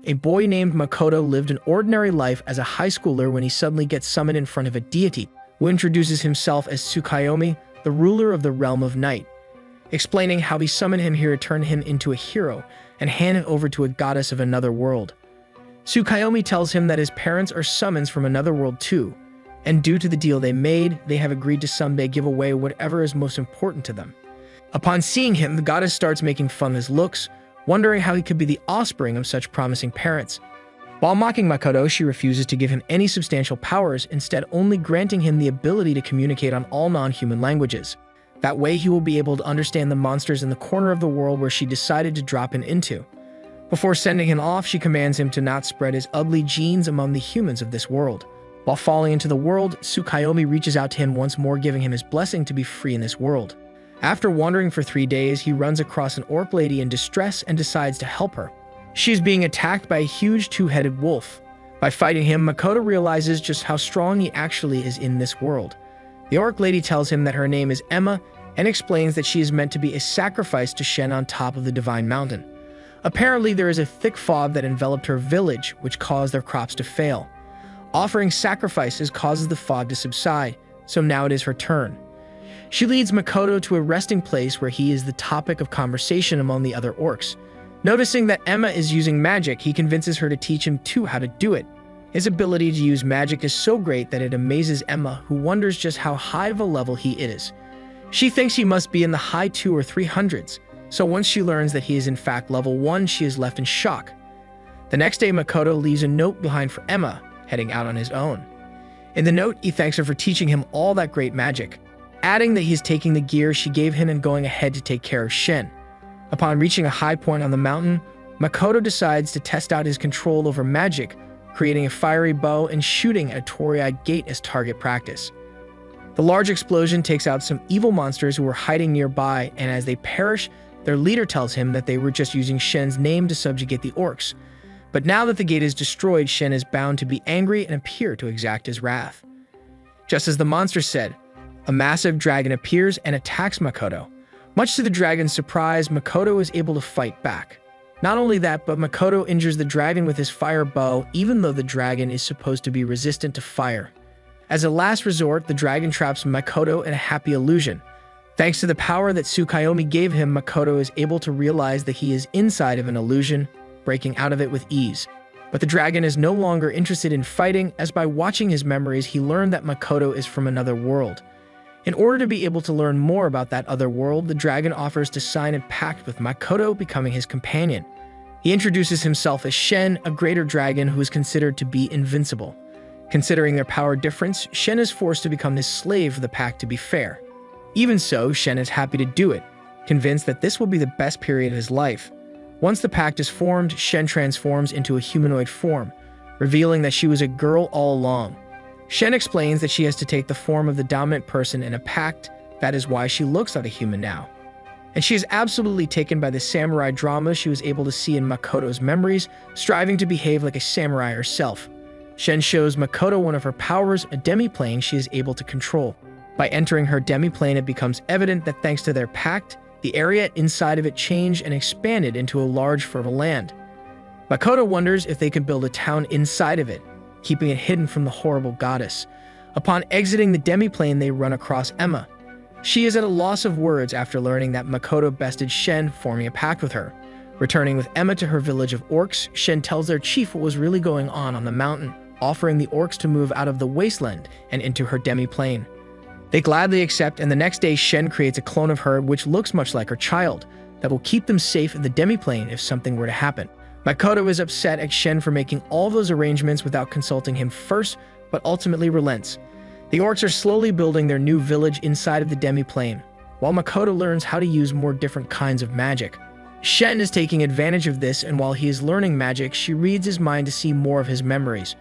A boy named Makoto lived an ordinary life as a high schooler when he suddenly gets summoned in front of a deity, who introduces himself as Tsukayomi, the ruler of the realm of night, explaining how he summoned him here to turn him into a hero and hand him over to a goddess of another world. Tsukayomi tells him that his parents are summons from another world too, and due to the deal they made, they have agreed to someday give away whatever is most important to them. Upon seeing him, the goddess starts making fun of his looks, wondering how he could be the offspring of such promising parents. While mocking Makoto, she refuses to give him any substantial powers, instead only granting him the ability to communicate on all non-human languages. That way he will be able to understand the monsters in the corner of the world where she decided to drop him into. Before sending him off, she commands him to not spread his ugly genes among the humans of this world. While falling into the world, Tsukayomi reaches out to him once more, giving him his blessing to be free in this world. After wandering for 3 days, he runs across an orc lady in distress and decides to help her. She is being attacked by a huge two-headed wolf. By fighting him, Makoto realizes just how strong he actually is in this world. The orc lady tells him that her name is Emma and explains that she is meant to be a sacrifice to Shen on top of the divine mountain. Apparently, there is a thick fog that enveloped her village, which caused their crops to fail. Offering sacrifices causes the fog to subside, so now it is her turn. She leads Makoto to a resting place where he is the topic of conversation among the other orcs. Noticing that Emma is using magic, he convinces her to teach him too how to do it. His ability to use magic is so great that it amazes Emma, who wonders just how high of a level he is. She thinks he must be in the high 200s or 300s, so once she learns that he is in fact level 1, she is left in shock. The next day, Makoto leaves a note behind for Emma, heading out on his own. In the note, he thanks her for teaching him all that great magic, adding that he is taking the gear she gave him and going ahead to take care of Shen. Upon reaching a high point on the mountain, Makoto decides to test out his control over magic, creating a fiery bow and shooting at a Torii gate as target practice. The large explosion takes out some evil monsters who were hiding nearby, and as they perish, their leader tells him that they were just using Shen's name to subjugate the orcs. But now that the gate is destroyed, Shen is bound to be angry and appear to exact his wrath. Just as the monster said, a massive dragon appears and attacks Makoto. Much to the dragon's surprise, Makoto is able to fight back. Not only that, but Makoto injures the dragon with his fire bow, even though the dragon is supposed to be resistant to fire. As a last resort, the dragon traps Makoto in a happy illusion. Thanks to the power that Tsukayomi gave him, Makoto is able to realize that he is inside of an illusion, breaking out of it with ease. But the dragon is no longer interested in fighting, as by watching his memories, he learned that Makoto is from another world. In order to be able to learn more about that other world, the dragon offers to sign a pact with Makoto, becoming his companion. He introduces himself as Shen, a greater dragon who is considered to be invincible. Considering their power difference, Shen is forced to become his slave for the pact to be fair. Even so, Shen is happy to do it, convinced that this will be the best period of his life. Once the pact is formed, Shen transforms into a humanoid form, revealing that she was a girl all along. Shen explains that she has to take the form of the dominant person in a pact, that is why she looks like a human now. And she is absolutely taken by the samurai drama she was able to see in Makoto's memories, striving to behave like a samurai herself. Shen shows Makoto one of her powers, a demiplane she is able to control. By entering her demiplane, it becomes evident that thanks to their pact, the area inside of it changed and expanded into a large fertile land. Makoto wonders if they could build a town inside of it, keeping it hidden from the horrible goddess. Upon exiting the demiplane, they run across Emma. She is at a loss of words after learning that Makoto bested Shen, forming a pact with her. Returning with Emma to her village of orcs, Shen tells their chief what was really going on the mountain, offering the orcs to move out of the wasteland and into her demiplane. They gladly accept, and the next day Shen creates a clone of her which looks much like her child, that will keep them safe in the demiplane if something were to happen. Makoto is upset at Shen for making all those arrangements without consulting him first, but ultimately relents. The orcs are slowly building their new village inside of the demiplane, while Makoto learns how to use more different kinds of magic. Shen is taking advantage of this, and while he is learning magic, she reads his mind to see more of his memories.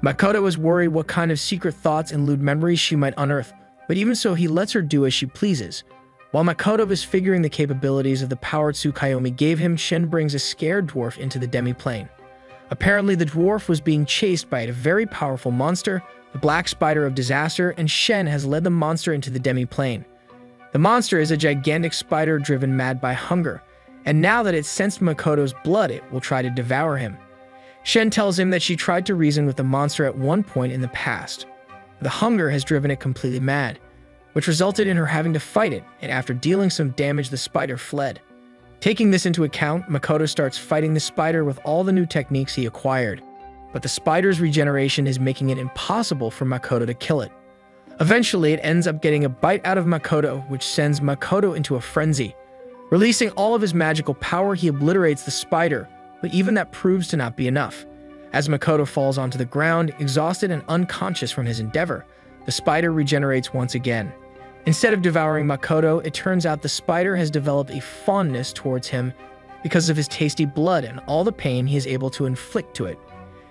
Makoto is worried what kind of secret thoughts and lewd memories she might unearth, but even so, he lets her do as she pleases. While Makoto is figuring the capabilities of the power Tsukayomi gave him, Shen brings a scared dwarf into the demiplane. Apparently, the dwarf was being chased by a very powerful monster, the Black Spider of Disaster, and Shen has led the monster into the demiplane. The monster is a gigantic spider driven mad by hunger, and now that it's sensed Makoto's blood, it will try to devour him. Shen tells him that she tried to reason with the monster at one point in the past. The hunger has driven it completely mad, which resulted in her having to fight it, and after dealing some damage, the spider fled. Taking this into account, Makoto starts fighting the spider with all the new techniques he acquired, but the spider's regeneration is making it impossible for Makoto to kill it. Eventually, it ends up getting a bite out of Makoto, which sends Makoto into a frenzy. Releasing all of his magical power, he obliterates the spider, but even that proves to not be enough. As Makoto falls onto the ground, exhausted and unconscious from his endeavor, the spider regenerates once again. Instead of devouring Makoto, it turns out the spider has developed a fondness towards him because of his tasty blood and all the pain he is able to inflict to it.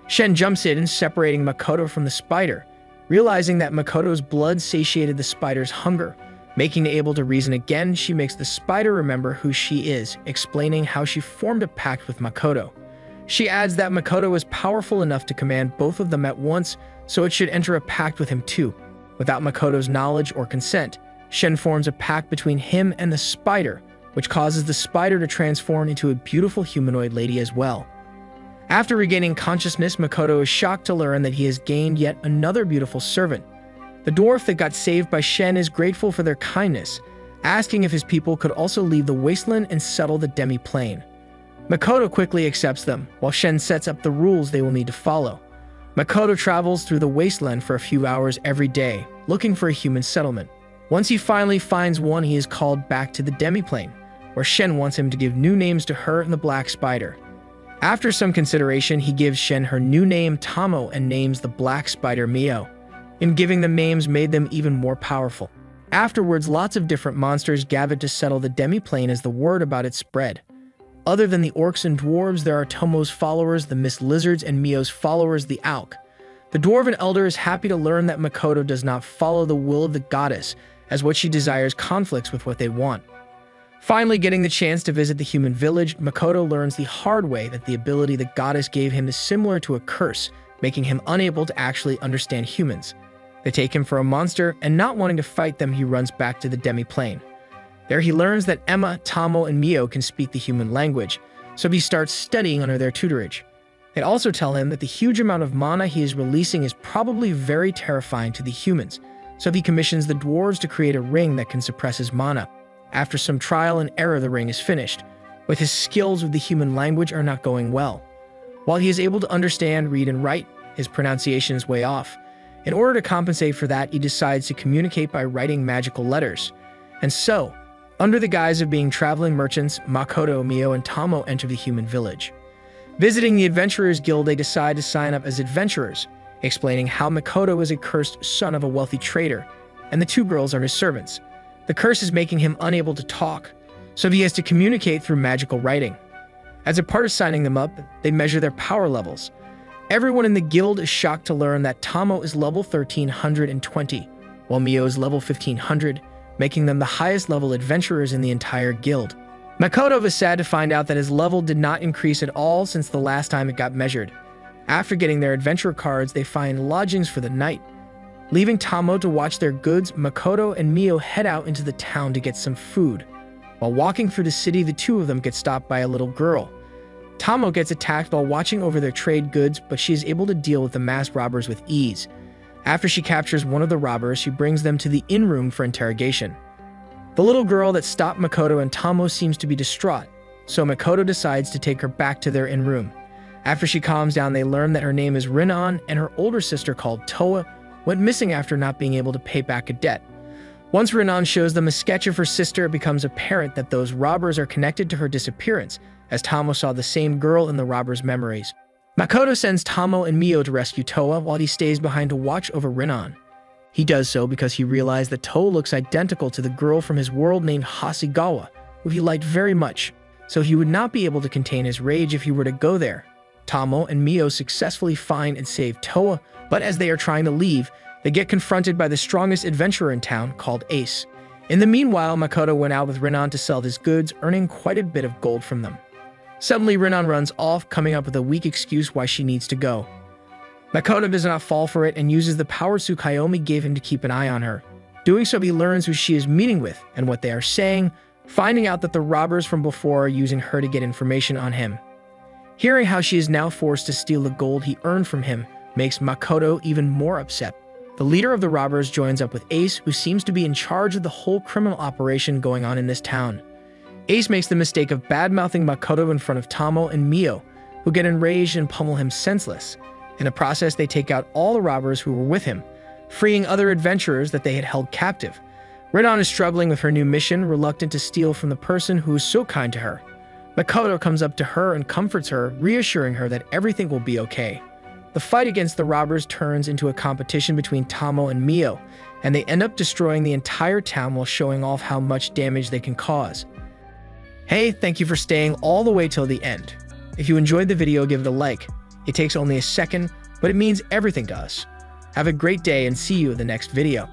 Shen jumps in, separating Makoto from the spider. Realizing that Makoto's blood satiated the spider's hunger, making it able to reason again, she makes the spider remember who she is, explaining how she formed a pact with Makoto. She adds that Makoto is powerful enough to command both of them at once, so it should enter a pact with him too. Without Makoto's knowledge or consent, Shen forms a pact between him and the spider, which causes the spider to transform into a beautiful humanoid lady as well. After regaining consciousness, Makoto is shocked to learn that he has gained yet another beautiful servant. The dwarf that got saved by Shen is grateful for their kindness, asking if his people could also leave the wasteland and settle the demi-plane. Makoto quickly accepts them, while Shen sets up the rules they will need to follow. Makoto travels through the wasteland for a few hours every day, looking for a human settlement. Once he finally finds one, he is called back to the demi-plane, where Shen wants him to give new names to her and the black spider. After some consideration, he gives Shen her new name Tamo and names the black spider Mio. In giving them names made them even more powerful. Afterwards, lots of different monsters gathered to settle the demi-plane as the word about it spread. Other than the orcs and dwarves, there are Tomo's followers, the mist lizards, and Mio's followers, the Auk. The dwarven elder is happy to learn that Makoto does not follow the will of the goddess, as what she desires conflicts with what they want. Finally, getting the chance to visit the human village, Makoto learns the hard way that the ability the goddess gave him is similar to a curse, making him unable to actually understand humans. They take him for a monster, and not wanting to fight them, he runs back to the demi-plane. There he learns that Emma, Tamo, and Mio can speak the human language, so he starts studying under their tutorage. They also tell him that the huge amount of mana he is releasing is probably very terrifying to the humans, so he commissions the dwarves to create a ring that can suppress his mana. After some trial and error, the ring is finished, but his skills with the human language are not going well. While he is able to understand, read, and write, his pronunciation is way off. In order to compensate for that, he decides to communicate by writing magical letters. And so, under the guise of being traveling merchants, Makoto, Mio, and Tamo enter the human village. Visiting the Adventurers Guild, they decide to sign up as adventurers, explaining how Makoto is a cursed son of a wealthy trader, and the two girls are his servants. The curse is making him unable to talk, so he has to communicate through magical writing. As a part of signing them up, they measure their power levels. Everyone in the guild is shocked to learn that Tamo is level 1320, while Mio is level 1500, making them the highest level adventurers in the entire guild. Makoto is sad to find out that his level did not increase at all since the last time it got measured. After getting their adventure cards, they find lodgings for the night. Leaving Tamo to watch their goods, Makoto and Mio head out into the town to get some food. While walking through the city, the two of them get stopped by a little girl. Tamo gets attacked while watching over their trade goods, but she is able to deal with the masked robbers with ease. After she captures one of the robbers, she brings them to the inn room for interrogation. The little girl that stopped Makoto and Tamo seems to be distraught, so Makoto decides to take her back to their inn room. After she calms down, they learn that her name is Rinon, and her older sister called Toa went missing after not being able to pay back a debt. Once Rinon shows them a sketch of her sister, it becomes apparent that those robbers are connected to her disappearance, as Tamo saw the same girl in the robbers' memories. Makoto sends Tamo and Mio to rescue Toa while he stays behind to watch over Rinon. He does so because he realized that Toa looks identical to the girl from his world named Hasegawa, who he liked very much, so he would not be able to contain his rage if he were to go there. Tamo and Mio successfully find and save Toa, but as they are trying to leave, they get confronted by the strongest adventurer in town, called Ace. In the meanwhile, Makoto went out with Rinon to sell his goods, earning quite a bit of gold from them. Suddenly, Rinon runs off, coming up with a weak excuse why she needs to go. Makoto does not fall for it and uses the power Tsukuyomi gave him to keep an eye on her. Doing so, he learns who she is meeting with and what they are saying, finding out that the robbers from before are using her to get information on him. Hearing how she is now forced to steal the gold he earned from him makes Makoto even more upset. The leader of the robbers joins up with Ace, who seems to be in charge of the whole criminal operation going on in this town. Ace makes the mistake of bad-mouthing Makoto in front of Tamo and Mio, who get enraged and pummel him senseless. In the process, they take out all the robbers who were with him, freeing other adventurers that they had held captive. Rinon is struggling with her new mission, reluctant to steal from the person who is so kind to her. Makoto comes up to her and comforts her, reassuring her that everything will be okay. The fight against the robbers turns into a competition between Tamo and Mio, and they end up destroying the entire town while showing off how much damage they can cause. Hey, thank you for staying all the way till the end. If you enjoyed the video, give it a like. It takes only a second, but it means everything to us. Have a great day and see you in the next video.